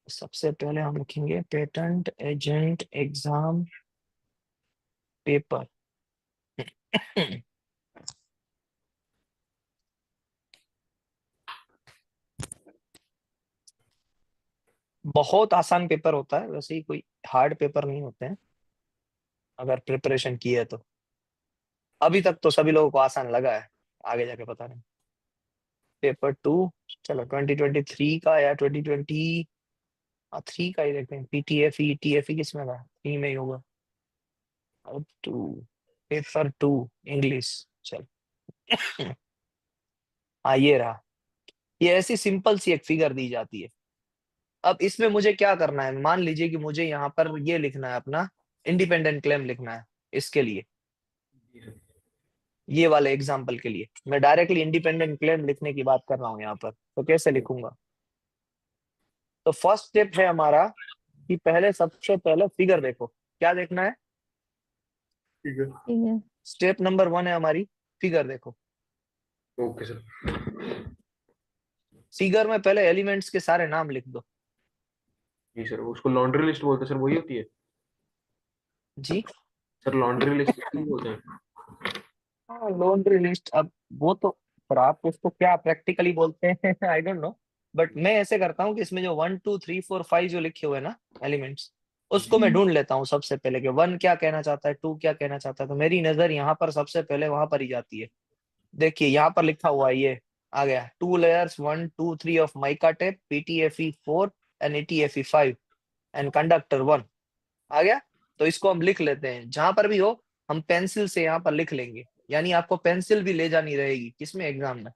सबसे पहले हम लिखेंगे पेटेंट एजेंट एग्जाम पेपर। बहुत आसान पेपर होता है, वैसे ही कोई हार्ड पेपर नहीं होते हैं अगर प्रिपरेशन की है तो। अभी तक तो सभी लोगों को आसान लगा है, आगे जाके पता नहीं। पेपर 2, चलो 2023 का या 2023 का ही देखते हैं। पीटीएफई टीएफई किसमें था? 3 में ही होगा। अब 2, पेपर 2 इंग्लिश। चल। हाँ ये रहा। ये ऐसी सिंपल सी एक फिगर दी जाती है। अब इसमें मुझे क्या करना है, मान लीजिए कि मुझे यहाँ पर ये लिखना है, अपना इंडिपेंडेंट क्लेम लिखना है। इसके लिए, ये वाले एग्जाम्पल के लिए मैं डायरेक्टली इंडिपेंडेंट क्लेम लिखने की बात कर रहा हूँ यहाँ पर। तो कैसे लिखूंगा? तो फर्स्ट स्टेप है हमारा कि पहले सबसे पहले फिगर देखो। क्या देखना है? ठीक है। ठीक है। स्टेप नंबर 1 है हमारी, फिगर देखो। Okay sir. फिगर में पहले एलिमेंट्स के सारे नाम लिख दो। जी सर, उसको लॉन्ड्री लिस्ट बोलते हैं सर, वही होती है जी सर? लॉन्ड्री लिस्ट बोलते हैं। हाँ, लॉन्ड्री लिस्ट। अब वो तो, पर आप उसको क्या प्रैक्टिकली बोलते हैं आई डोंट नो। बट मैं ऐसे करता हूँ कि इसमें जो 1 2 3 4 5 जो लिखे हुए हैं ना एलिमेंट्स, उसको मैं ढूंढ लेता हूँ सबसे पहले कि 1 क्या कहना चाहता है, 2 क्या कहना चाहता है। तो मेरी नजर यहाँ पर सबसे पहले वहां पर ही जाती है। देखिए यहाँ पर लिखा हुआ है, ये आ गया 2 layers 1 2 3 of mica tape PTFE 4 and ETFE 5 and conductor 1। आ गया। तो इसको हम लिख लेते हैं, जहां पर भी हो हम पेंसिल से यहाँ पर लिख लेंगे। यानी आपको पेंसिल भी ले जानी रहेगी किसमें, एग्जाम में।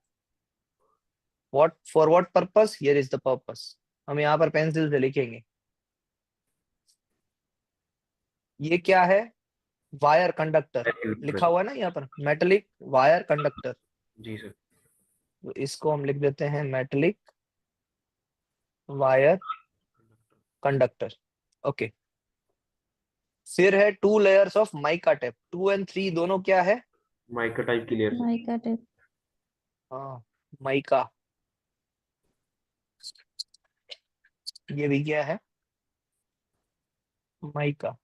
What for what purpose, here is the purpose. हम यहाँ पर पेंसिल से लिखेंगे। ये क्या है? वायर कंडक्टर लिखा हुआ है ना यहाँ पर, मेटेलिक वायर कंडक्टर। जी सर। तो इसको हम लिख देते हैं मेटेलिक वायर कंडक्टर। ओके। फिर है 2 layers of mica tape. 2 and 3 दोनों क्या है? माइका टाइप की लेयर सर। Mica tape. हाँ, माइका। ये भी क्या है? माइका।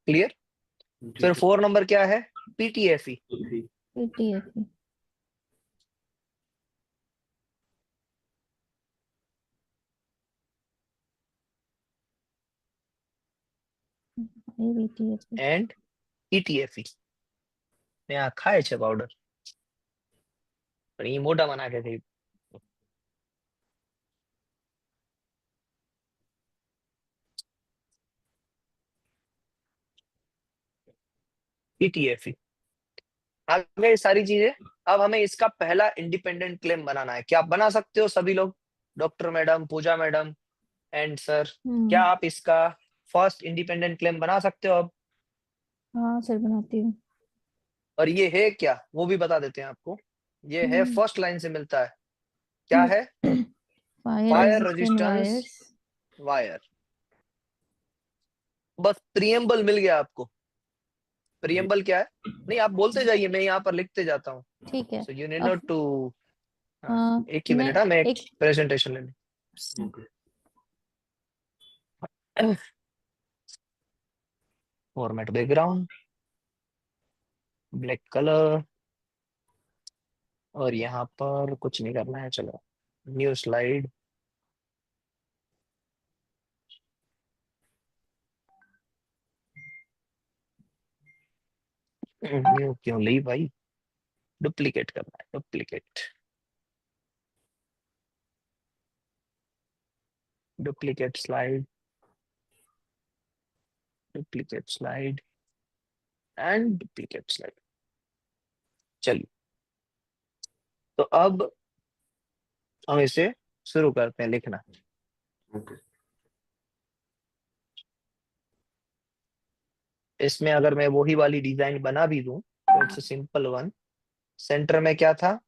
क्लियर। जी फिर सर। 4 नंबर क्या है? पीटीएफई। ठीक। पीटीएफ। ये पीटीएफ। एंड ईटीएफई ने આ ખાય છે પાવડર, પણ એ મોઢામાં નાખે છે। ईटीएफई आ गई सारी चीजें। अब हमें इसका पहला इंडिपेंडेंट क्लेम बनाना है। क्या आप बना सकते हो सभी लोग? Doctor madam, Pooja madam and sir, क्या आप इसका फर्स्ट इंडिपेंडेंट क्लेम बना सकते हो अब? हाँ सर, बनाती हूँ। और ये है क्या वो भी बता देते हैं आपको। ये है, फर्स्ट लाइन से मिलता है। क्या है? Fire fire resistant resistance wires. Wire. बस प्रियम्बल मिल गया आपको। जी। प्रियम्बल क्या है? नहीं, आप बोलते जाइए, मैं यहाँ पर लिखते जाता हूँ। ठीक है। सो यू नीड अब नॉट टू। हाँ, हाँ, एक ही मैं मिनट। हाँ, मैं एक एक प्रेजेंटेशन लेने। Okay. Format background, black colour. और यहाँ पर कुछ नहीं करना है, चलो न्यू स्लाइड। न्यू क्यों ली भाई? डुप्लीकेट करना है, duplicate. Duplicate slide, duplicate slide and duplicate slide. चलिए, तो अब हम इसे शुरू करते हैं लिखना। ओके। इसमें अगर मैं वही वाली डिजाइन बना भी दूं तो इट्स सिंपल वन। सेंटर में क्या था?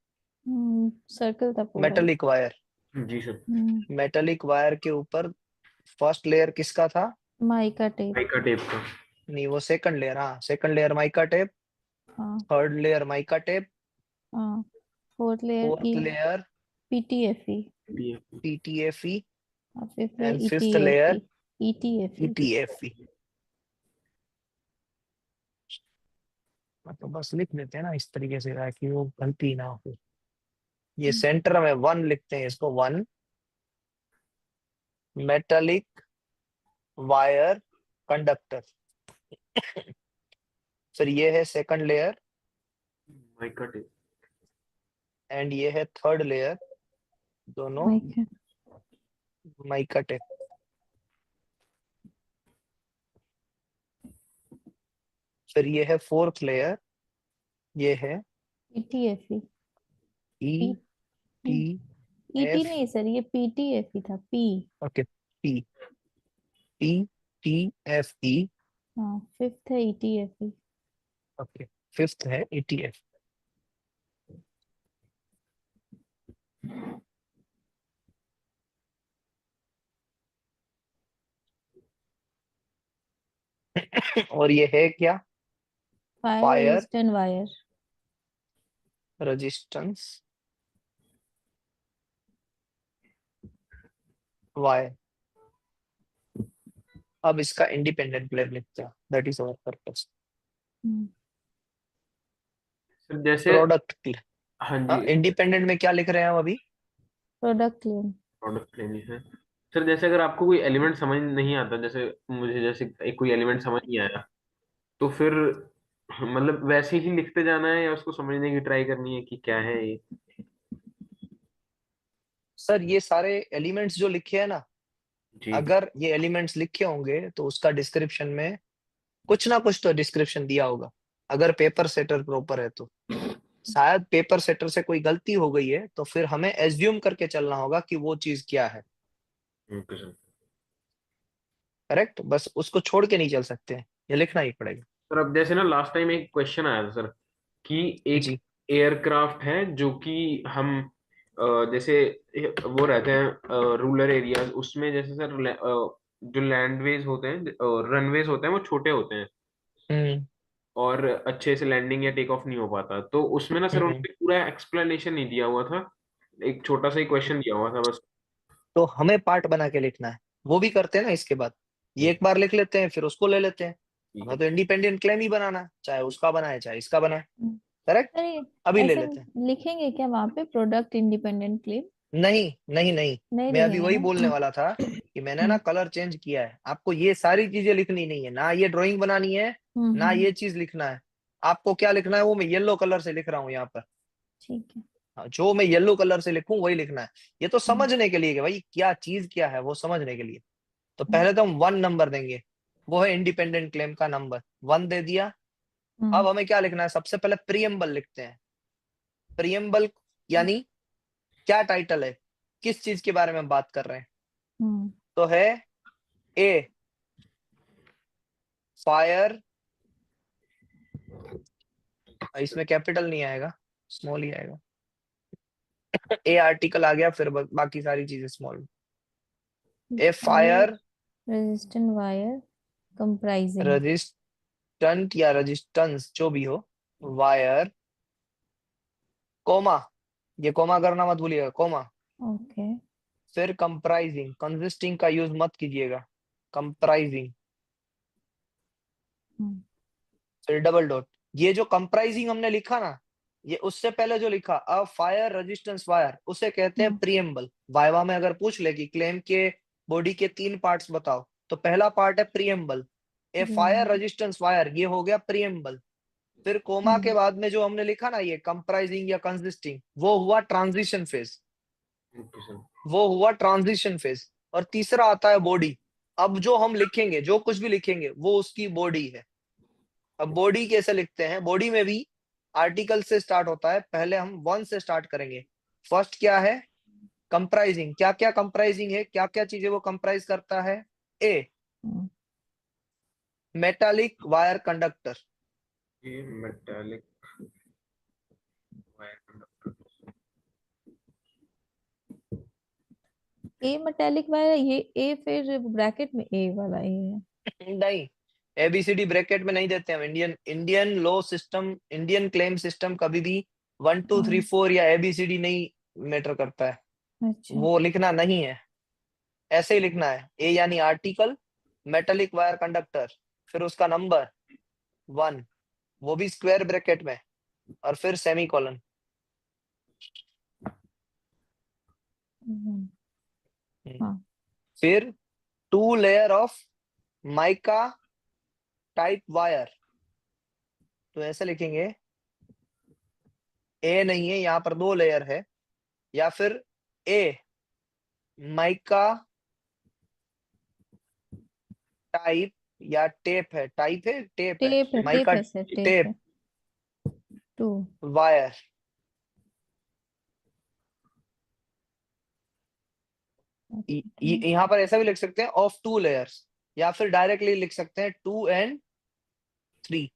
सर्कल था पूरा। Metallic wire. जी सर। मेटेलिक वायर के ऊपर फर्स्ट लेयर किसका था? Mica tape. माइका टेप का। नहीं, वो सेकंड लेयर। हाँ, सेकंड लेयर माइका टेप, हाँ थर्ड लेयर माइका टेप, हाँ। फोर्थ लेयर फोर्थ ई। लेयर PTFE PTFE और फिफ्थ and है fifth layer ETFE ETFE। तो बस लिख लेते हैं ना इस तरीके से ताकि वो गलती ना हो। ये सेंटर में 1 लिखते हैं, इसको 1 मेटालिक वायर कंडक्टर। फिर ये है second layer mica tape. And ये है थर्ड लेयर, दोनों माइका माइका टेप। फिर ये है फोर्थ लेयर, ये है PTFE E T ET F. नहीं सर, ये PTFE था P। Okay, P P T F E. हाँ फिफ्थ है ETFE। ओके, फिफ्थ है ETF। और ये है क्या? Fire fire resistant wire. Resistance wire. अब इसका इंडिपेंडेंट क्लेम लिखते हैं, that is our purpose. Sir जैसे प्रोडक्ट। हाँ हाँ, जी, इंडिपेंडेंट में क्या लिख रहे हैं हम अभी? Product claim. प्रोडक्ट लेनी है। सर जैसे अगर आपको कोई एलिमेंट समझ नहीं आता, जैसे मुझे जैसे एक कोई एलिमेंट समझ नहीं आया, तो फिर मतलब वैसे ही लिखते जाना है या उसको समझने की ट्राई करनी है कि क्या है ये? सर ये सारे एलिमेंट्स जो लिखे हैं ना, जी अगर ये एलिमेंट्स लिखे होंगे तो उसका डिस्क्रिप्शन में कुछ ना कुछ तो डिस्क्रिप्शन दिया होगा। अगर पेपर सेटर प्रॉपर है तो शायद पेपर सेटर से कोई गलती हो गई है, तो फिर हमें एज्यूम करके चलना होगा कि वो चीज क्या है। Okay sir. करेक्ट, बस उसको छोड़ के नहीं चल सकते हैं, ये लिखना ही पड़ेगा। सर अब जैसे ना लास्ट टाइम एक क्वेश्चन आया था सर कि एक जी। एयरक्राफ्ट है जो कि हम जैसे वो रहते हैं रूरल एरियाज, उसमें जैसे सर जो लैंडवेज होते हैं, रनवेज होते हैं, वो छोटे होते हैं हम्म और अच्छे से लैंडिंग या टेक ऑफ नहीं हो पाता। तो उसमें ना सर हम्म उन्होंने पूरा एक्सप्लेनेशन नहीं दिया हुआ था, एक छोटा सा ही क्वेश्चन दिया हुआ था बस। तो हमें पार्ट बना के लिखना है, वो भी करते हैं ना इसके बाद। ये एक बार लिख लेते हैं, फिर उसको ले लेते हैं। ठीक हमें है। तो इंडिपेंडेंट क्लेम ही बनाना है, चाहे उसका बनाए चाहे इसका बनाए। हम्म। करेक्ट, अरे अभी ले ऐसे लेते हैं। लिखेंगे क्या वहां पे, प्रोडक्ट इंडिपेंडेंट क्लेम? नहीं नहीं नहीं, नहीं मैं अभी लिखेंगे वही ना। बोलने वाला था कि मैंने ना हम्म कलर चेंज किया है। आपको ये सारी चीजें लिखनी नहीं है, ना ये ड्राइंग बनानी है, ना हम्म। ये चीज लिखना है। आपको क्या लिखना है वो मैं येलो कलर से लिख रहा हूँ यहाँ पर। ठीक है। हाँ, जो मैं येलो कलर से लिखूं वही लिखना है। ये तो हम्म समझने के लिए कि भाई क्या चीज क्या है, वो समझने के लिए। तो हम्म पहले तो हम 1 नंबर देंगे, वो है इंडिपेंडेंट क्लेम का नंबर। 1 दे दिया। अब हम्म हमें क्या लिखना है? सबसे पहले प्रियम्बल लिखते हैं। प्रियम्बल यानी क्या टाइटल है, किस चीज के बारे में हम बात कर रहे हैं? हम्म तो है ए फायर, इसमें कैपिटल नहीं आएगा, स्मॉल ही आएगा। ए आर्टिकल आ गया, फिर बाकी सारी चीजें small. A fire fire resistant wire comprising. Resistant या रेजिस्टेंस जो भी हो, वायर, कोमा, ये कोमा करना मत भूलिएगा, कोमा। ओके। फिर कंप्राइजिंग, कंसिस्टिंग का यूज मत कीजिएगा, कंप्राइजिंग। हम्म फिर डबल डॉट। ये जो कंप्राइजिंग हमने लिखा ना, ये उससे पहले जो लिखा अ फायर रेजिस्टेंस वायर, उसे कहते हैं हम्म प्रियम्बल। वाइवा में अगर पूछ ले कि क्लेम के बॉडी के 3 पार्ट्स बताओ, तो पहला पार्ट है प्रियम्बल। ए फायर हम्म रेजिस्टेंस वायर, ये हो गया प्रियम्बल। फिर कोमा के बाद में जो हमने लिखा ना ये कंप्राइजिंग या कंसिस्टिंग, वो हुआ ट्रांजिशन फेज। Okay sir. वो हुआ ट्रांजिशन फेज। और तीसरा आता है बॉडी। अब जो हम लिखेंगे, जो कुछ भी लिखेंगे वो उसकी बॉडी है। अब बॉडी कैसे लिखते हैं? बॉडी में भी आर्टिकल से स्टार्ट होता है, पहले हम 1 से स्टार्ट करेंगे। फर्स्ट क्या है? कंप्राइजिंग। क्या क्या कंप्राइजिंग है, क्या क्या चीजें वो कंप्राइज करता है? ए हम्म मेटालिक वायर कंडक्टर। ये मेटालिक वायर कंडक्टर। ए मेटेलिक वायर, ये ए फिर ब्रैकेट में ए वाला ए है। नहीं, एबीसीडी ब्रैकेट में नहीं देते हम। Indian Indian law system, Indian claim system कभी भी 1 2 3 हम्म 4 या एबीसीडी नहीं मैटर करता है। अच्छा। वो लिखना नहीं है, ऐसे ही लिखना है। ए यानी आर्टिकल, मेटेलिक वायर कंडक्टर, फिर उसका नंबर 1, वो भी स्क्वायर ब्रैकेट में, और फिर सेमीकोलन। हम्म, हाँ। फिर 2 layer of mica type wire, तो ऐसे लिखेंगे, ए नहीं है यहाँ पर, 2 लेयर है, या फिर ए माइका टाइप, या टेप है, टाइप है, टेप है, टेप माइका है सर, टेप टेप है। 2। वायर। यहाँ पर ऐसा भी लिख सकते हैं, ऑफ 2 लेयर्स, या फिर डायरेक्टली लिख सकते हैं 2 and 3।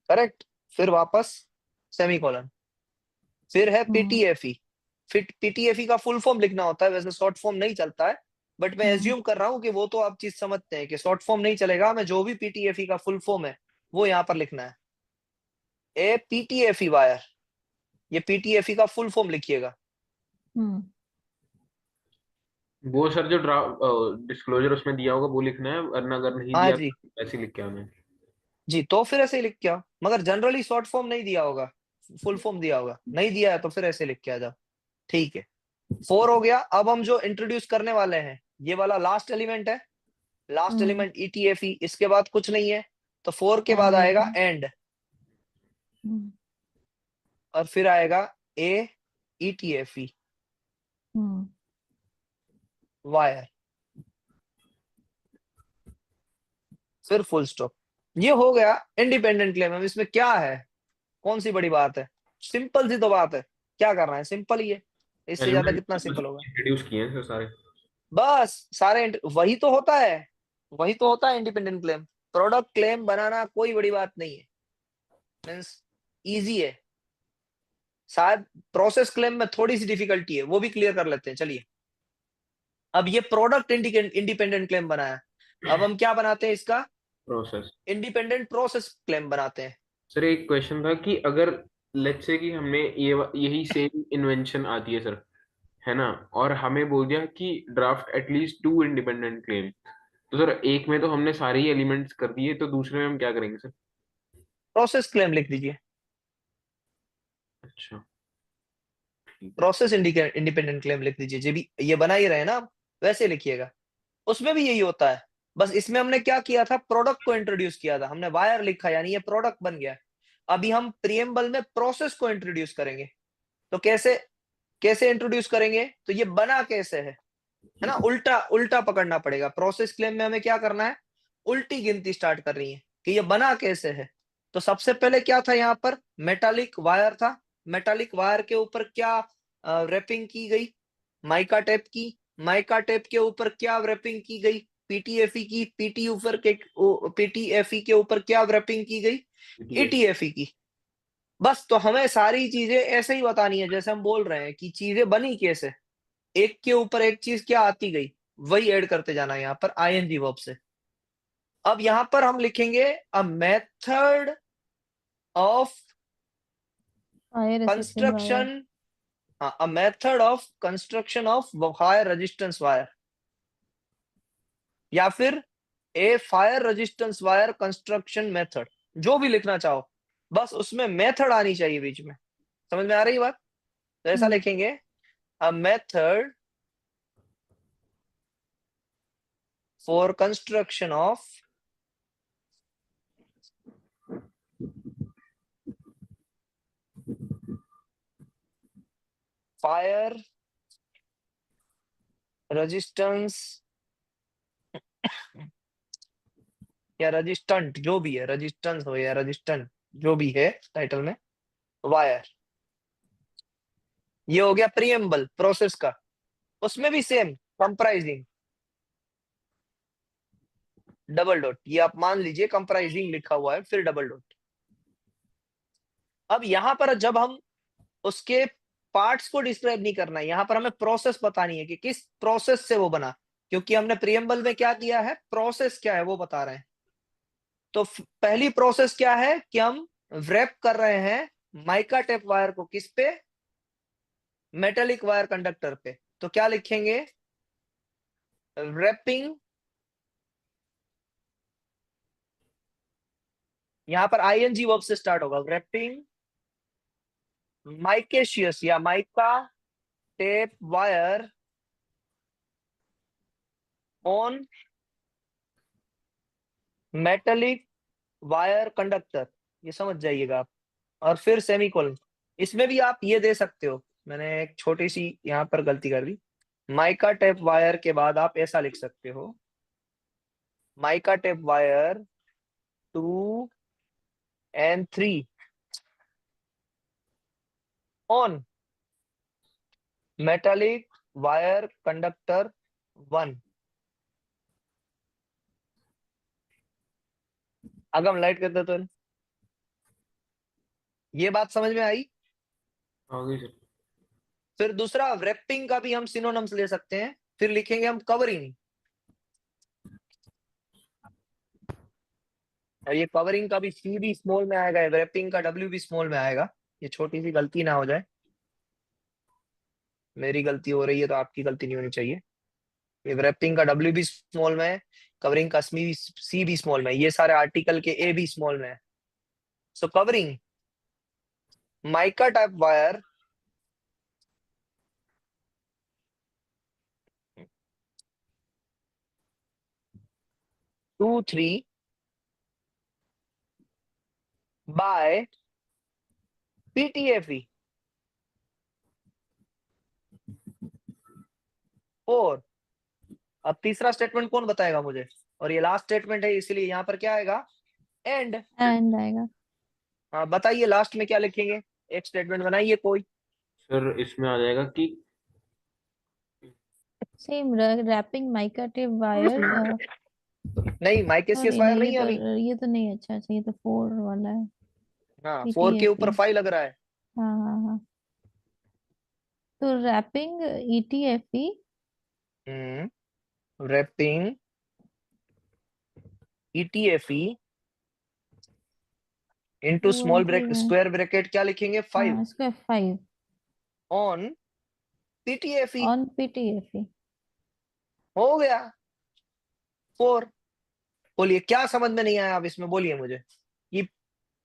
करेक्ट। फिर वापस सेमीकोलन। फिर है पीटीएफई। फिर पीटीएफई का फुल फॉर्म लिखना होता है, वैसे शॉर्ट फॉर्म नहीं चलता है, बट मैं एज्यूम कर रहा हूँ कि वो तो आप चीज समझते हैं कि शॉर्ट फॉर्म नहीं चलेगा, मैं जो भी पीटीएफई का फुल फॉर्म है वो यहाँ पर लिखना है। ए पीटीएफई वायर, ये पीटीएफई का फुल फॉर्म लिखिएगा। वो सर जो डिस्क्लोजर उसमें दिया होगा वो लिखना है, वरना अगर नहीं हाँ दिया जी, तो ऐसे ही लिख के आना है। जी तो फिर ऐसे ही लिख के आओ, मगर जनरली शॉर्ट फॉर्म नहीं दिया होगा, फुल फॉर्म दिया होगा, नहीं दिया है तो फिर ऐसे लिख के आ जाओ। ठीक है, 4 हो गया। अब हम जो इंट्रोड्यूस करने वाले हैं, ये वाला लास्ट एलिमेंट है, लास्ट एलिमेंट ईटीएफई, इसके बाद कुछ नहीं है, तो 4 के बाद एंड आएगा होगा। एंड, और फिर आएगा ए ईटीएफई वायर, फिर फुल स्टॉप। ये हो गया इंडिपेंडेंट क्लेम। अब इसमें क्या है, कौन सी बड़ी बात है, सिंपल सी तो बात है, क्या करना है, सिंपल ही है, इससे ज्यादा एलिमेंट कितना तो बस सिंपल होगा। इंट्रोड्यूस किए हैं सर सारे। बस सारे वही तो होता है, वही तो होता है इंडिपेंडेंट क्लेम। प्रोडक्ट क्लेम बनाना कोई बड़ी बात नहीं है, मीन्स इजी है। शायद प्रोसेस क्लेम में थोड़ी सी डिफिकल्टी है, वो भी क्लियर कर लेते हैं, चलिए। अब ये प्रोडक्ट इंडिपेंडेंट क्लेम बनाया, अब हम क्या बनाते हैं इसका, प्रोसेस। इंडिपेंडेंट प्रोसेस क्लेम बनाते हैं। सर एक क्वेश्चन था कि अगर लेट्स से कि हमने यही सेम इन्वेंशन आती है सर, है ना, और हमें बोल दिया कि ड्राफ्ट एटलीस्ट 2 इंडिपेंडेंट क्लेम, तो सर एक में तो हमने सारे ही एलिमेंट्स कर दिए, तो दूसरे में हम क्या करेंगे सर? प्रोसेस क्लेम लिख दीजिए, अच्छा, ठीक है। प्रोसेस इंडिपेंडेंट क्लेम लिख दीजिए, जो भी ये बना ही रहे ना आप, वैसे लिखिएगा। उसमें भी यही होता है, बस इसमें हमने क्या किया था, प्रोडक्ट को इंट्रोड्यूस किया था, हमने वायर लिखा यानी ये प्रोडक्ट बन गया। अभी हम प्रिएम्बल में प्रोसेस को इंट्रोड्यूस करेंगे, तो कैसे कैसे इंट्रोड्यूस करेंगे, तो ये बना कैसे है ना, उल्टा उल्टा पकड़ना पड़ेगा। प्रोसेस क्लेम में हमें क्या करना है, उल्टी गिनती स्टार्ट करनी है कि ये बना कैसे है। तो सबसे पहले क्या था, यहाँ पर मेटालिक वायर था, मेटालिक वायर के ऊपर क्या रैपिंग की गई, माइका टेप की, माइका टेप के ऊपर क्या रैपिंग की गई, पीटीएफई की, पीटीएफई के ऊपर क्या रैपिंग की गई, ठीक है। ईटीएफई की। बस तो हमें सारी चीजें ऐसे ही बतानी है, जैसे हम बोल रहे हैं कि चीजें बनी कैसे, एक के ऊपर एक चीज क्या आती गई, वही ऐड करते जाना है यहाँ पर आईएनजी वर्ब से। अब यहाँ पर हम लिखेंगे a method of fire resistant wire. Construction, a method of construction of fire resistance wire, या फिर a fire resistance wire construction method, जो भी लिखना चाहो, बस उसमें मेथड आनी चाहिए बीच में। समझ में आ रही बात, तो ऐसा हम्म लिखेंगे, a method for construction of fire resistance, या रजिस्टेंट, जो भी है, रजिस्टेंस हो या रजिस्टेंट, जो भी है टाइटल में, वायर। ये हो गया प्रीएम्बल प्रोसेस का। उसमें भी सेम, कंप्राइजिंग, डबल डॉट, ये आप मान लीजिए कंप्राइजिंग लिखा हुआ है, फिर डबल डॉट। अब यहां पर जब हम उसके पार्ट्स को डिस्क्राइब नहीं करना है, यहां पर हमें प्रोसेस बतानी है कि किस प्रोसेस से वो बना, क्योंकि हमने प्रीएम्बल में क्या दिया है, प्रोसेस क्या है वो बता रहे हैं। तो पहली प्रोसेस क्या है कि हम wrap कर रहे हैं माइका टेप वायर को किस पे, मेटेलिक वायर कंडक्टर पे, तो क्या लिखेंगे, wrapping, यहां पर आईएनजी वर्ब से स्टार्ट होगा, wrapping माइकेशियस या mica tape wire on metallic wire conductor, ये समझ जाइएगा आप, और फिर सेमीकोलन। इसमें भी आप ये दे सकते हो, मैंने एक छोटी सी यहाँ पर गलती कर दी, माइका टेप वायर के बाद आप ऐसा लिख सकते हो, mica tape wire 2 and 3 on metallic wire conductor 1। Agam light करते तो ये बात समझ में आई। आ गई सर। फिर दूसरा wrapping का भी हम सिनोनिम्स ले सकते हैं, फिर लिखेंगे हम कवरिंग, और ये कवरिंग का भी सी भी स्मॉल में आएगा, wrapping का डब्ल्यू भी स्मॉल में आएगा, ये छोटी सी गलती ना हो जाए, मेरी गलती हो रही है तो आपकी गलती नहीं होनी चाहिए। ये wrapping का डब्ल्यू भी स्मॉल में है, कवरिंग का सी भी स्मॉल में है, ये सारे आर्टिकल के ए भी स्मॉल में है। So covering mica type wire two three by PTFE 4। अब तीसरा स्टेटमेंट कौन बताएगा मुझे, और ये लास्ट स्टेटमेंट है इसीलिए यहाँ पर क्या आएगा, एंड। एंड आएगा। हाँ बताइए लास्ट में क्या लिखेंगे, एक स्टेटमेंट बनाइए कोई। सर इसमें आ जाएगा कि same wrapping mica tape wire. नहीं माइकेसियस सॉरी वायर नहीं, नहीं है अभी। ये तो नहीं। अच्छा अच्छा, ये तो 4 वाला है। हाँ 4 के ऊपर पीटीएफई। 5 लग रहा है। हाँ हाँ हाँ। तो wrapping ETFE wrapping ETFE into small bracket square bracket क्या लिखेंगे 5 हाँ, इसका 5 ऑन PTFE, ऑन पीटीएफई। हो गया 4। बोलिए क्या समझ में नहीं आया, आप इसमें बोलिए मुझे, ये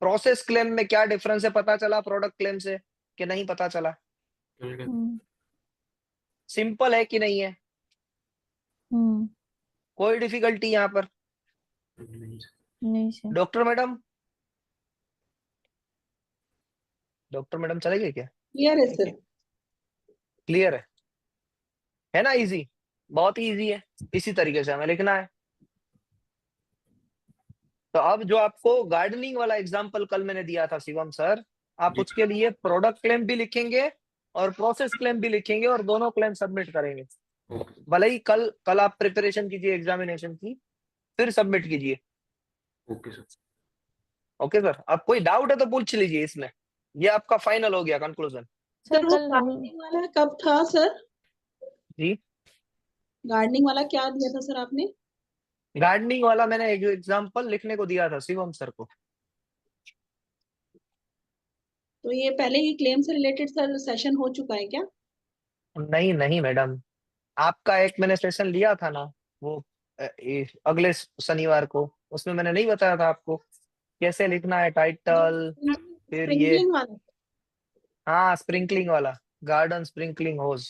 प्रोसेस क्लेम में क्या डिफरेंस है, पता चला प्रोडक्ट क्लेम से कि नहीं पता चला, हम्म सिंपल है कि नहीं है, हम्म। कोई डिफिकल्टी यहाँ पर। नहीं sir. Doctor madam, doctor madam चले गए क्या, क्लियर है सर। क्लियर है ना, इजी, बहुत ही इजी है, इसी तरीके से हमें लिखना है। तो अब जो आपको गार्डनिंग वाला एग्जांपल कल मैंने दिया था शिवम सर, आप जी। उसके लिए प्रोडक्ट क्लेम भी लिखेंगे और प्रोसेस क्लेम भी लिखेंगे और दोनों क्लेम सबमिट करेंगे। ओके भले ही कल कल आप प्रिपरेशन कीजिए एग्जामिनेशन की, फिर सबमिट कीजिए। Okay sir. ओके सर, अब कोई डाउट है तो पूछ लीजिए इसमें, ये आपका फाइनल हो गया कंक्लूजन। सर सर वो कल गार्डनिंग वाला कब था सर? जी गार्डनिंग वाला क्या दिया था सर आपने? गार्डनिंग वाला मैंने एक एग्जांपल लिखने को दिया था शिवम सर को। तो ये पहले ही क्लेम से रिलेटेड सर सेशन हो चुका है क्या? नहीं नहीं मैडम, आपका एक मैंने सेशन लिया था ना, वो अगले शनिवार को, उसमें मैंने नहीं बताया था आपको कैसे लिखना है टाइटल, फिर ये, स्प्रिंकलिंग वाला। हाँ स्प्रिंकलिंग वाला, गार्डन स्प्रिंकलिंग होज।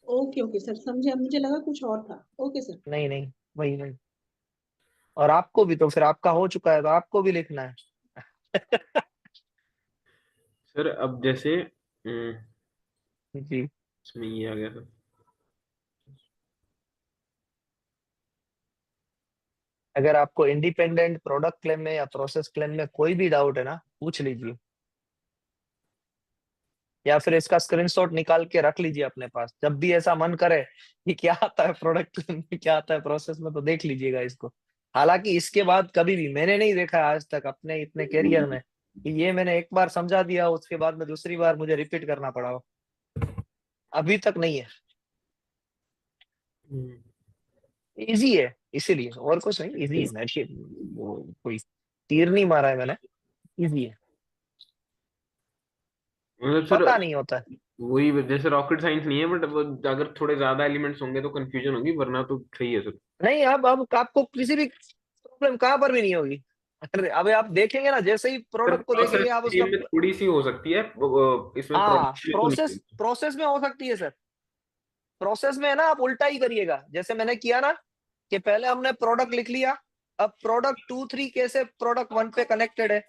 ओके ओके सर, समझे। अब मुझे लगा कुछ और था। Okay sir. नहीं नहीं, वही नहीं, और आपको भी तो फिर आपका हो चुका है तो आपको भी लिखना है। सर अब जैसे जी इसमें ये आ गया था। अगर आपको इंडिपेंडेंट प्रोडक्ट क्लेम में या प्रोसेस क्लेम में कोई भी डाउट है ना, पूछ लीजिए, या फिर इसका स्क्रीनशॉट निकाल के रख लीजिए अपने पास, जब भी ऐसा मन करे कि क्या आता है प्रोडक्ट क्लेम में क्या आता है प्रोसेस में, तो देख लीजिएगा इसको। हालांकि इसके बाद कभी भी मैंने नहीं देखा आज तक अपने इतने करियर में कि ये मैंने एक बार समझा दिया उसके बाद में दूसरी बार मुझे रिपीट करना पड़ा हो, अभी तक नहीं है। हम्म, इजी है इसीलिए, और कुछ नहीं, इजी है, मैं वो कोई तीर नहीं मारा है मैंने, इजी है। मतलब सर पता नहीं होता है। वही जैसे रॉकेट साइंस नहीं है, बट अगर थोड़े ज्यादा एलिमेंट्स होंगे तो कंफ्यूजन होगी, वरना तो सही है सर। नहीं, अब आपको किसी भी प्रॉब्लम कहाँ पर भी नहीं होगी। अरे अभी आप देखेंगे ना, जैसे ही सर प्रोडक्ट को प्रोसेस देखेंगे आप उसका। में थोड़ी सी हो सकती है, इसमें हाँ, प्रोडक्ट में तो प्रोसेस नहीं। प्रोसेस में हो सकती है सर। प्रोसेस में है ना, आप उल्टा ही करिएगा जैसे मैंने किया ना, कि पहले हमने प्रोडक्ट लिख लिया। अब प्रोडक्ट 2 3 कैसे प्रोडक्ट 1 पे कनेक्टेड है,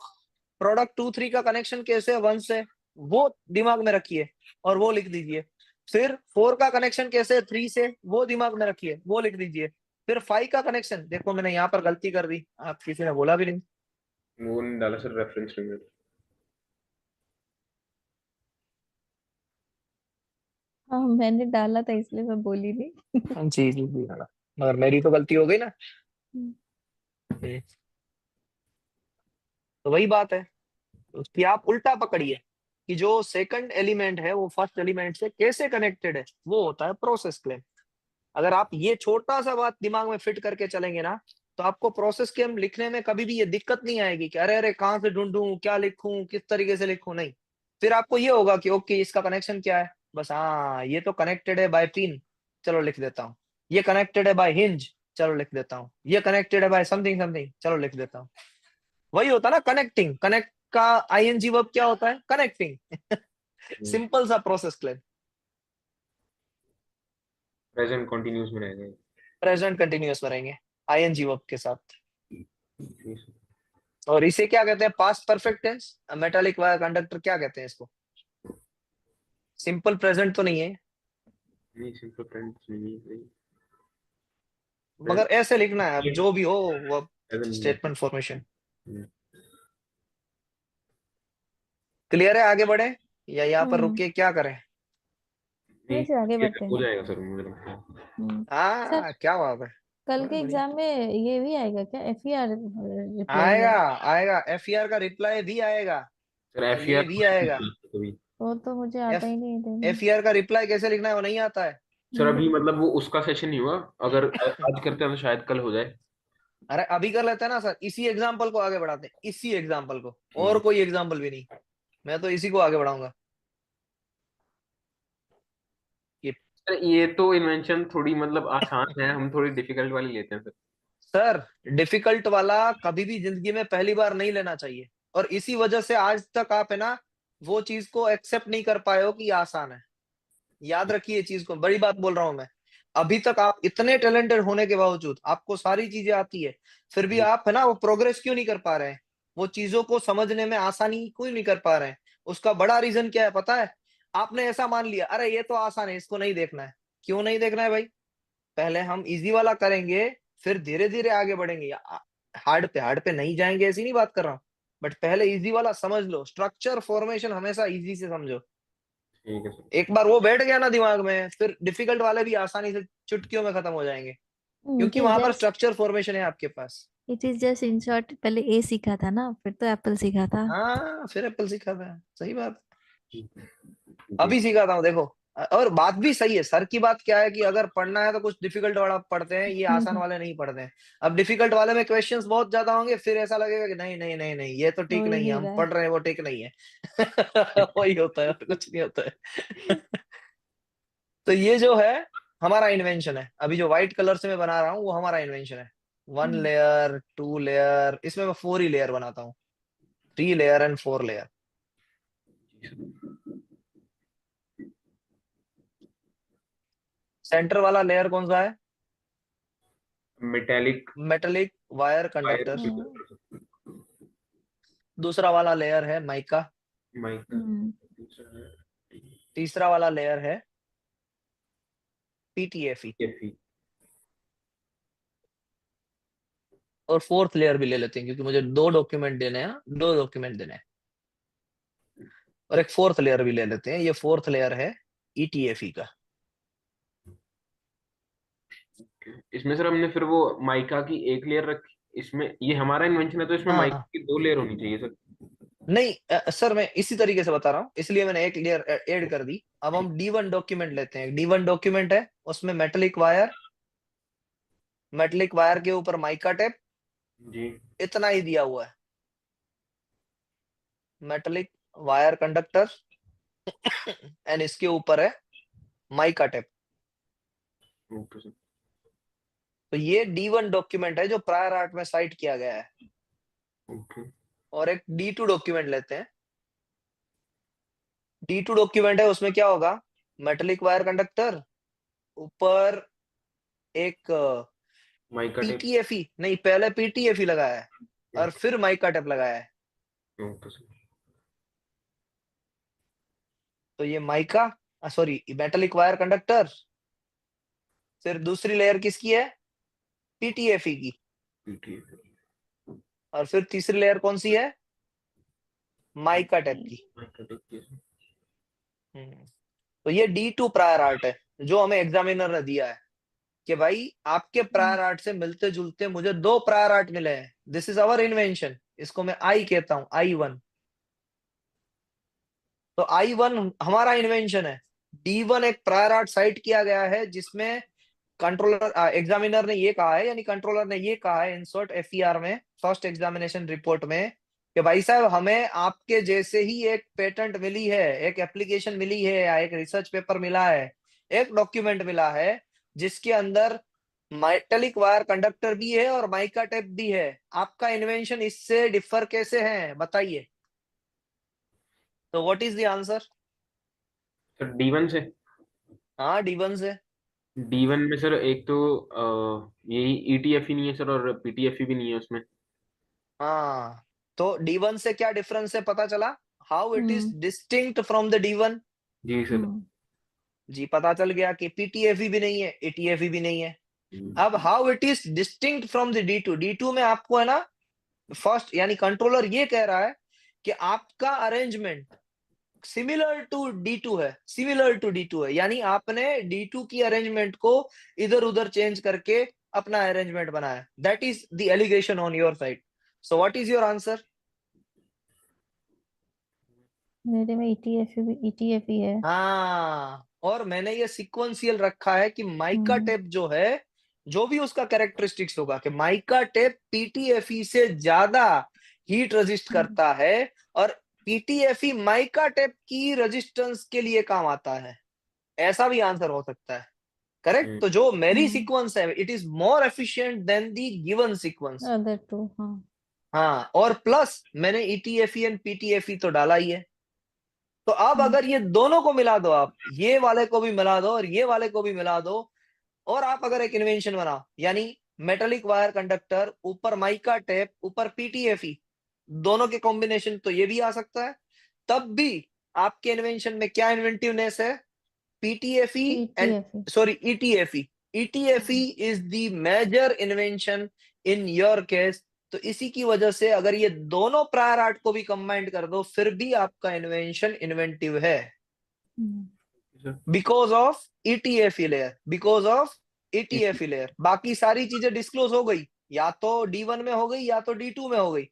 प्रोडक्ट 2 3 का कनेक्शन कैसे है 1 से, वो दिमाग में रखिए और वो लिख दीजिए। फिर 4 का कनेक्शन कैसे है 3 से, वो दिमाग में रखिए, वो लिख दीजिए। फिर 5 का कनेक्शन, देखो मैंने यहाँ पर गलती कर दी, आप किसी ने बोला भी नहीं। वो नहीं डाला सर रेफरेंस में। हाँ मैंने डाला था इसलिए मैं बोली नहीं। जी जी जी हाँ। मगर मेरी तो गलती हो गई ना। हम्म, हम्म, तो वही बात है कि आप उल्टा पकड़िए कि जो सेकंड एलिमेंट है वो फर्स्ट एलिमेंट से कैसे कनेक्टेड है, वो होता है प्रोसेस क्लेम। अगर आप ये छोटा सा बात दिमाग में फिट करके चलेंगे ना, तो आपको प्रोसेस क्लेम लिखने में कभी भी ये दिक्कत नहीं आएगी कि अरे अरे कहाँ से ढूंढूं, क्या लिखूं, किस तरीके से लिखूं, नहीं। फिर आपको ये होगा कि ओके इसका कनेक्शन क्या है, बस हाँ ये तो कनेक्टेड है बाय पिन, चलो लिख देता हूँ। ये कनेक्टेड है बाय हिंज, चलो लिख देता हूँ। ये कनेक्टेड है बाय समथिंग समथिंग, चलो लिख देता हूँ। वही होता है ना कनेक्टिंग, कनेक्ट का आईएनजी वर्ब क्या होता है, कनेक्टिंग। सिंपल सा प्रोसेस क्लेम। प्रेजेंट कंटिन्यूस में रहेगा। प्रेजेंट कंटिन्यूअस में रहेंगे आईएनजी वर्ब के साथ। जी सर। और इसे क्या कहते हैं, past perfect tense. Metallic wire conductor क्या कहते हैं इसको, सिंपल प्रेजेंट तो नहीं है, नहीं सिंपल फ्रेंड्स नहीं है सही। मगर ऐसे लिखना है, अब जो भी हो वो प्रेजेंट। Statement formation. क्लियर है, आगे बढ़े या यहाँ पर रुक हम्म, के क्या करें। नहीं वैसे आगे ये बढ़ते हो हैं। जाएगा सर मुझे लगता है। सर हाँ क्या बात है, कल बड़ा के बढ़िया। एग्जाम में ये भी आएगा क्या, FER रिप्लाई आएगा, है? आएगा एफईआर का रिप्लाई भी आएगा, सर और एफ ई ये आर भी आएगा। कभी। वो तो मुझे आता एफ ही नहीं देने। एफईआर का रिप्लाई कैसे लिखना है वो नहीं आता है। सर अभी हम्म, मतलब वो उसका सेशन नहीं हुआ, अगर आज करते हैं तो शायद कल हो जाए। अरे अभी कर लेते हैं ना सर, इसी एग्जाम्पल को आगे बढ़ाते हैं, इसी एग्जाम्पल को, और हम्म। कोई एग्जाम्पल भी नहीं, मैं तो इसी को आगे बढ़ाऊंगा कि सर ये तो इन्वेंशन थोड़ी मतलब आसान है, हम थोड़ी डिफिकल्ट वाली लेते हैं सर। सर डिफिकल्ट वाला कभी भी जिंदगी में पहली बार नहीं लेना चाहिए। और इसी वजह से आज तक आप है ना वो चीज को एक्सेप्ट नहीं कर पाए हो कि ये आसान है। याद रखिए ये चीज को, बड़ी बात बोल रहा हूं मैं। अभी तक आप इतने टैलेंटेड होने के बावजूद आपको सारी चीजें आती है, फिर भी जी। आप है ना वो प्रोग्रेस क्यों नहीं कर पा रहे हैं, वो चीजों को समझने में आसानी क्यों नहीं कर पा रहे हैं। उसका बड़ा रीजन क्या है पता है, आपने ऐसा मान लिया अरे ये तो आसान है, इसको नहीं देखना है। क्यों नहीं देखना है भाई, पहले हम इजी वाला करेंगे, फिर धीरे धीरे आगे बढ़ेंगे। हार्ड पे नहीं जाएंगे ऐसी नहीं बात कर रहा हूँ, बट पहले इजी वाला समझ लो, स्ट्रक्चर फॉर्मेशन हमेशा इजी से समझो। ठीक है सर। एक बार वो बैठ गया ना दिमाग में, फिर डिफिकल्ट वाले भी आसानी से चुटकियों में खत्म हो जाएंगे, इट क्योंकि इज वहां पर जस्ट स्ट्रक्चर फॉर्मेशन है आपके पास। It is just in short, पहले ए सीखा था ना, फिर तो एप्पल सीखा था। हाँ फिर एप्पल सीखा था, सही बात। जी अभी सिखाता हूँ देखो। और बात भी सही है, सर की बात क्या है कि अगर पढ़ना है तो कुछ डिफिकल्ट वाला पढ़ते हैं, ये आसान वाले नहीं पढ़ते हैं। अब डिफिकल्ट वाले में क्वेश्चंस बहुत ज्यादा होंगे, फिर ऐसा लगेगा कि नहीं नहीं नहीं नहीं ये तो हो ठीक ही नहीं है, नहीं हम रहा पढ़ रहे हैं वो ठीक नहीं है। वही होता है और कुछ नहीं होता है। है। तो ये जो है हमारा इन्वेंशन है, अभी जो व्हाइट कलर से मैं बना रहा हूँ वो हमारा इन्वेंशन है। 1 लेयर 2 लेयर, इसमें मैं 4 ही लेयर बनाता हूँ, 3 लेयर एंड 4 लेयर। सेंटर वाला लेयर कौन सा है, metallic metallic wire wire conductor. की हम्म, दूसरा वाला लेयर है माइका। माइक। हम्म, तीसरा वाला लेयर है पीटीएफई। और फोर्थ लेयर भी ले लेते हैं क्योंकि मुझे 2 डॉक्यूमेंट देने हैं, 2 डॉक्यूमेंट देने हैं। और एक फोर्थ लेयर भी ले लेते हैं, ये फोर्थ लेयर है ईटीएफई का। इसमें सर हमने फिर वो माइका की एक लेयर रखी, इसमें ये हमारा इन्वेंशन है तो इसमें माइका हाँ की 2 लेयर होनी चाहिए सर। नहीं सर मैं इसी तरीके से बता रहा हूँ, इसलिए मैंने एक लेयर ऐड कर दी। अब हम D1 डॉक्यूमेंट लेते हैं, D1 डॉक्यूमेंट है उसमें मेटेलिक वायर के ऊपर माइका टेप, जी। इतना ही दिया हुआ है। मेटेलिक वायर कंडक्टर एंड इसके ऊपर है माइका टेप। Okay sir. तो ये D1 डॉक्यूमेंट है जो प्रायर आर्ट में साइट किया गया है। ओके। और एक D2 डॉक्यूमेंट लेते हैं। D2 डॉक्यूमेंट है, उसमें क्या होगा, मेटेलिक वायर कंडक्टर, ऊपर एक माइका टेप। PTFE नहीं, पहले PTFE लगाया है और फिर माइका टेप लगाया है। Okay sir. तो ये mica, sorry, metallic wire conductor, फिर दूसरी लेयर किसकी है, PTFE की, पीटीएफ। और फिर तीसरी लेयर कौन सी है, माइका टेप की। माइका टेप की सर। हम्म। तो ये D2 प्रायर आर्ट है जो हमें एग्जामिनर ने दिया है कि भाई आपके प्रायर आर्ट से मिलते जुलते मुझे 2 प्रायर आर्ट मिले हैं, दिस इज आवर इन्वेंशन, इसको मैं आई कहता हूं, I1। तो I1 हमारा इन्वेंशन है। D1 एक प्रायर आर्ट साइट किया गया है जिसमें कंट्रोलर एग्जामिनर ने ये कहा है, यानी कंट्रोलर ने ये कहा है इंसर्ट FER में, फर्स्ट एग्जामिनेशन रिपोर्ट में, कि भाई साहब हमें आपके जैसे ही एक पेटेंट मिली है, एक एप्लीकेशन मिली है, या एक रिसर्च पेपर मिला है, एक डॉक्यूमेंट मिला है जिसके अंदर मेटेलिक वायर कंडक्टर भी है और माइका टेप भी है। आपका इन्वेंशन इससे डिफर कैसे है बताइए। तो what is the answer. Sir D1 से। हाँ, D1 से। D1 में सर एक तो यही ईटीएफ ही नहीं है सर, और पीटीएफ भी नहीं है उसमें। हाँ, तो D1 से क्या डिफरेंस है पता चला, how it is distinct from the D1। जी सर। जी, पता चल गया कि PTFE भी नहीं है, ATFE भी नहीं है। अब how it is distinct from the D2, D2 में आपको है ना, फर्स्ट यानी कंट्रोलर ये कह रहा है कि आपका अरेंजमेंट सिमिलर टू D2 है, सिमिलर टू D2 है, यानी आपने D2 की अरेंजमेंट को इधर उधर चेंज करके अपना अरेंजमेंट बनाया, that is the allegation on your side. So what is your answer. मेरे में ईटीएफ ही है। हाँ, और मैंने ये सिक्वेंशियल रखा है कि माइका टेप जो है, जो भी उसका कैरेक्टरिस्टिक्स होगा, कि माइका टेप PTFE से ज्यादा हीट रेजिस्ट करता है और PTFE माइका टेप की रेजिस्टेंस के लिए काम आता है। ऐसा भी आंसर हो सकता है, करेक्ट। तो जो मेरी सीक्वेंस है, it is more efficient than the given sequence. Other two, हाँ। हाँ, और प्लस मैंने ETFE एंड PTFE तो डाला ही है। तो अब अगर ये दोनों को मिला दो, आप ये वाले को भी मिला दो और ये वाले को भी मिला दो, और आप अगर एक इन्वेंशन बनाओ, यानी मेटेलिक वायर कंडक्टर ऊपर माइका टेप ऊपर PTFE, दोनों के कॉम्बिनेशन, तो ये भी आ सकता है। तब भी आपके इन्वेंशन में क्या इन्वेंटिवनेस है, PTFE and ETF. Sorry ETFE। ETFE is the major invention in your case. तो इसी की वजह से अगर ये दोनों प्रायर आर्ट को भी कंबाइंड कर दो, फिर भी आपका इन्वेंशन इन्वेंटिव है, because of ETFE layer, because of ETFE layer. बाकी सारी चीजें डिस्क्लोज हो गई, या तो D1 में हो गई या तो D2 में हो गई,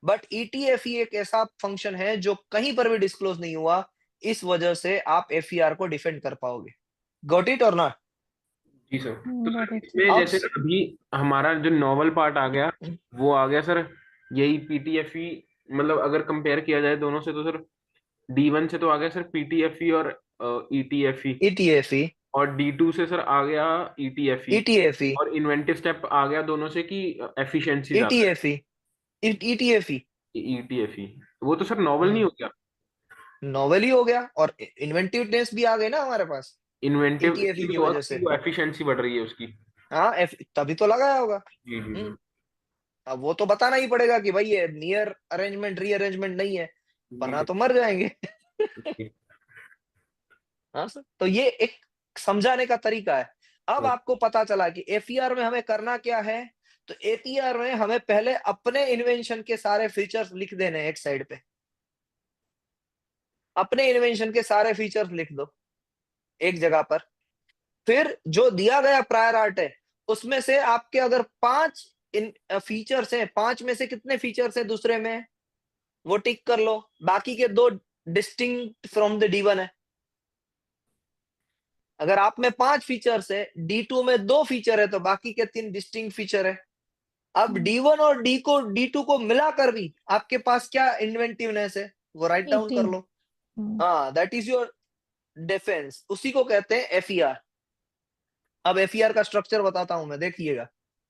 बट ETFE एक ऐसा फंक्शन है जो कहीं पर भी डिस्क्लोज नहीं हुआ, इस वजह से आप FER को डिफेंड कर पाओगे। Got it or not. जी सर। तो गॉट सर इट। इसमें अब जैसे अभी हमारा जो नॉवल पार्ट आ गया, वो आ गया सर, यही पीटीएफई। मतलब अगर कंपेयर किया जाए दोनों से, तो सर D1 से तो आ गया सर पीटीएफई और ईटीएफई, ETFE, और D2 से सर आ गया ईटीएफई। ETFE, और इन्वेंटिव स्टेप आ गया दोनों से कि एफिशिएंसी ज्यादा ETFE, ETFE। है। ईटीएफई वो तो सर नॉवल नहीं हो गया। नॉवल ही हो गया, और इन्वेंटिवनेस भी आ गई ना हमारे पास इन्वेंटिव ETFE इसलिए की हुआ वजह कि से। वो एफिशिएंसी बढ़ रही है उसकी। हाँ, तभी तो लगाया होगा। जी जी हम्म। अब वो तो बताना ही पड़ेगा कि भाई ये नियर अरेंजमेंट रीअरेंजमेंट नहीं है, जी वरना सर। तो मर जाएंगे। जी हाँ सर, तो ये एक समझाने का तरीका है। अब सर। आपको पता चला कि FER में हमें करना क्या है। तो FER में हमें पहले अपने इन्वेंशन के सारे फीचर्स लिख देने हैं एक साइड पे, अपने इन्वेंशन के सारे फीचर्स लिख दो एक जगह पर। फिर जो दिया गया प्रायर आर्ट है, उसमें से आपके अगर 5 इन फीचर्स हैं, 5 में से कितने फीचर्स हैं दूसरे में, वो टिक कर लो। बाकी के 2 डिस्टिंक्ट फ्रॉम द D1 है। अगर आप में 5 फीचर्स है, D2 में 2 फीचर है, तो बाकी के 3 डिस्टिंक्ट फीचर है। अब D1 और D2 को मिलाकर भी आपके पास क्या इन्वेंटिवनेस है, वो राइट डाउन एटी। कर लो। हाँ, दैट इज योर डिफेंस, उसी को कहते हैं एफईआर। अब एफईआर का स्ट्रक्चर बताता हूं मैं, देखिएगा।